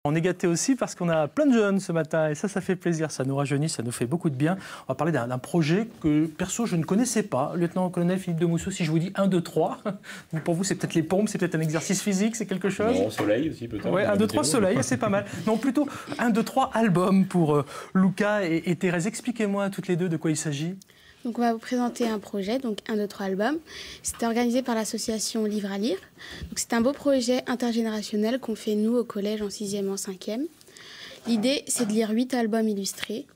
On est gâtés aussi parce qu'on a plein de jeunes ce matin et ça fait plaisir, ça nous rajeunit, ça nous fait beaucoup de bien. On va parler d'un projet que, perso, je ne connaissais pas. Lieutenant-colonel Philippe de Mousseau, si je vous dis 1, 2, 3, pour vous, c'est peut-être les pompes, c'est peut-être un exercice physique, c'est quelque chose? Non, soleil aussi peut-être. Ouais, 1, 2, 3, soleil, c'est pas mal. Non, plutôt 1, 2, 3, album pour Lucas et Thérèse. Expliquez-moi toutes les deux de quoi il s'agit. Donc on va vous présenter un projet, donc 1, 2, 3 albums. C'était organisé par l'association Livre à lire. C'est un beau projet intergénérationnel qu'on fait nous au collège en 6e et en 5e. L'idée, c'est de lire 8 albums illustrés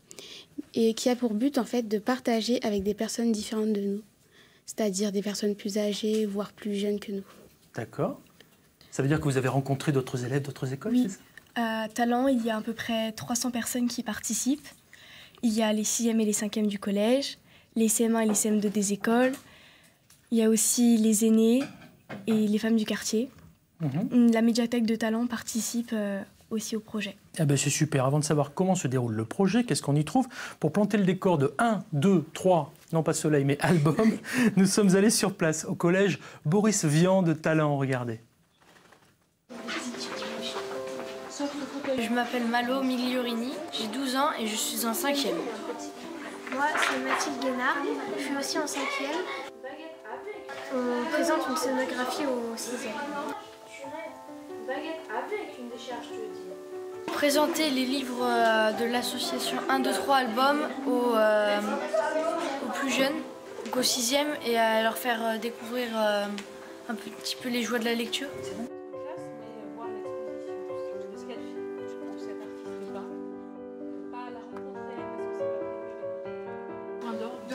et qui a pour but en fait de partager avec des personnes différentes de nous. C'est-à-dire des personnes plus âgées, voire plus jeunes que nous. D'accord. Ça veut dire que vous avez rencontré d'autres élèves d'autres écoles, oui. C'est ça? À Talent, il y a à peu près 300 personnes qui participent. Il y a les 6e et les 5e du collège, les CM1 et les CM2 des écoles. Il y a aussi les aînés et les femmes du quartier. La médiathèque de Talent participe aussi au projet. Eh ben c'est super. Avant de savoir comment se déroule le projet, qu'est-ce qu'on y trouve, pour planter le décor de 1, 2, 3, non pas soleil, mais album, nous sommes allés sur place au collège Boris Vian de Talent. Regardez. Je m'appelle Malo Migliorini, j'ai 12 ans et je suis en 5e. Moi, c'est Mathilde Guénard, je suis aussi en 5e. On présente une scénographie au 6e. Présenter les livres de l'association 1, 2, 3 albums aux plus jeunes, donc aux 6e, et à leur faire découvrir un petit peu les joies de la lecture.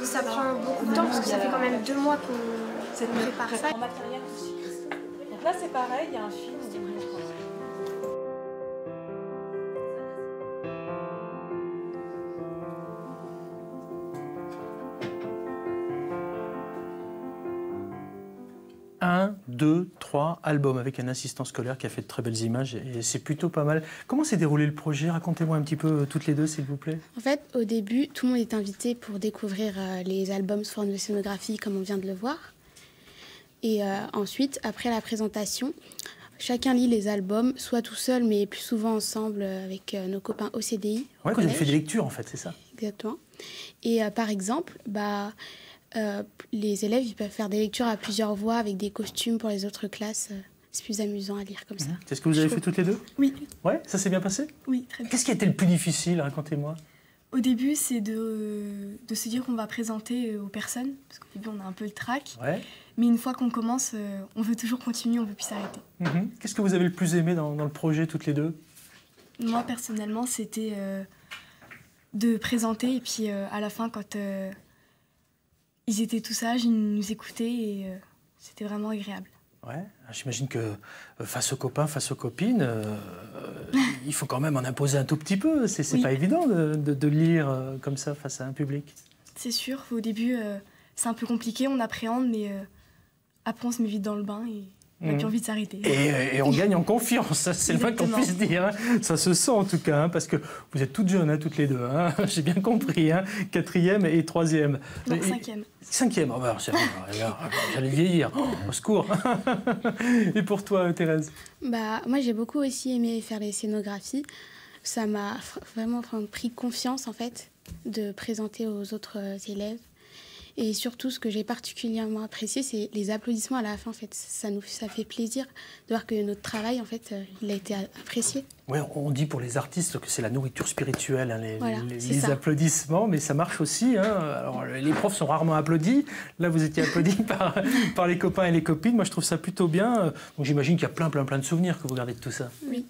Ça prend beaucoup de temps parce que ça fait quand même 2 mois qu'on prépare ça. En matériel aussi. Donc là c'est pareil, il y a un film. Un, 2, 3 albums avec un assistant scolaire qui a fait de très belles images et c'est plutôt pas mal. Comment s'est déroulé le projet? Racontez-moi un petit peu toutes les deux, s'il vous plaît. En fait, au début, tout le monde est invité pour découvrir les albums sous forme de scénographie, comme on vient de le voir. Et ensuite, après la présentation, chacun lit les albums, soit tout seul, mais plus souvent ensemble avec nos copains au CDI. Ouais, vous avez fait des lectures, en fait, c'est ça? Exactement. Et par exemple, les élèves ils peuvent faire des lectures à plusieurs voix avec des costumes pour les autres classes. C'est plus amusant à lire comme ça. C'est ce que vous avez fait toutes les deux? Oui. Ouais, ça s'est bien passé? Oui, très bien. Qu'est-ce qui a été le plus difficile? Racontez-moi. Au début, c'est de se dire qu'on va présenter aux personnes, parce qu'au début, on a un peu le trac. Ouais. Mais une fois qu'on commence, on veut toujours continuer, on ne veut plus s'arrêter. Qu'est-ce que vous avez le plus aimé dans le projet, toutes les deux? Moi, personnellement, c'était de présenter et puis à la fin, quand ils étaient tout sages, ils nous écoutaient et c'était vraiment agréable. Ouais, j'imagine que face aux copains, face aux copines, il faut quand même en imposer un tout petit peu. C'est pas évident de lire comme ça face à un public. C'est sûr, au début, c'est un peu compliqué, on appréhende, mais après on se met vite dans le bain et on n'a plus envie de s'arrêter. Et on gagne en confiance, c'est le moins qu'on puisse dire. Ça se sent en tout cas, parce que vous êtes toutes jeunes, toutes les deux. J'ai bien compris, 4e et 3e. Non, 5e. 5e, oh bah, j'allais vieillir, au secours. Et pour toi, Thérèse? Moi, j'ai beaucoup aussi aimé faire les scénographies. Ça m'a vraiment pris confiance, en fait, de présenter aux autres élèves. Et surtout, ce que j'ai particulièrement apprécié, c'est les applaudissements à la fin. En fait, ça fait plaisir de voir que notre travail, en fait, il a été apprécié. Oui, on dit pour les artistes que c'est la nourriture spirituelle, les ça. applaudissements, mais ça marche aussi. Alors, les profs sont rarement applaudis. Là, vous étiez applaudis par les copains et les copines. Moi, je trouve ça plutôt bien. Donc, j'imagine qu'il y a plein de souvenirs que vous gardez de tout ça. Oui.